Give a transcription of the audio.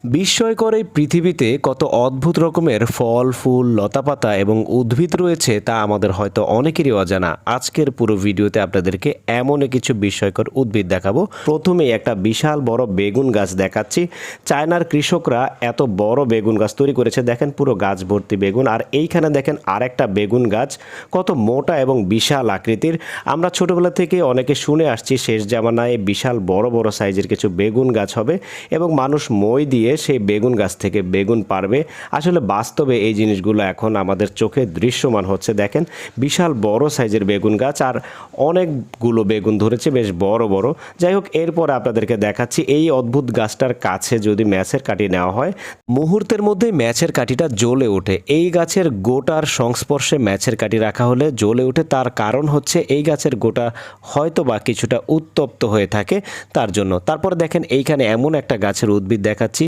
বিস্ময়কর এই পৃথিবীতে কত অদ্ভুত রকমের ফল, ফুল, লতাপাতা এবং উদ্ভিদ রয়েছে তা আমাদের হয়তো অনেকেরই অজানা। আজকের পুরো ভিডিওতে আপনাদেরকে এমনই কিছু বিস্ময়কর উদ্ভিদ দেখাবো। প্রথমেই একটা বিশাল বড় বেগুন গাছ দেখাচ্ছি। চায়নার কৃষকরা এত বড় বেগুন গাছ তৈরি করেছে, দেখেন পুরো গাছ ভর্তি বেগুন। আর এইখানে দেখেন আরেকটা বেগুন গাছ, কত মোটা এবং বিশাল আকৃতির। আমরা ছোটবেলা থেকে অনেকে শুনে আসছি শেষ জামানায় বিশাল বড় বড় সাইজের কিছু বেগুন গাছ হবে এবং মানুষ মই দিয়ে সেই বেগুন গাছ থেকে বেগুন পারবে। আসলে বাস্তবে এই জিনিসগুলো এখন আমাদের চোখে দৃশ্যমান হচ্ছে। দেখেন বিশাল বড় সাইজের বেগুন গাছ আর অনেকগুলো বেগুন ধরেছে, বেশ বড় বড়। যাই হোক, এরপর আপনাদেরকে দেখাচ্ছি এই অদ্ভুত গাছটার কাছে যদি ম্যাচের কাঠি নেওয়া হয়, মুহূর্তের মধ্যে ম্যাচের কাঠিটা জ্বলে ওঠে। এই গাছের গোটার সংস্পর্শে ম্যাচের কাঠি রাখা হলে জ্বলে ওঠে। তার কারণ হচ্ছে এই গাছের গোটা হয়তো বা কিছুটা উত্তপ্ত হয়ে থাকে তার জন্য। তারপর দেখেন এইখানে এমন একটা গাছের উদ্ভিদ দেখাচ্ছি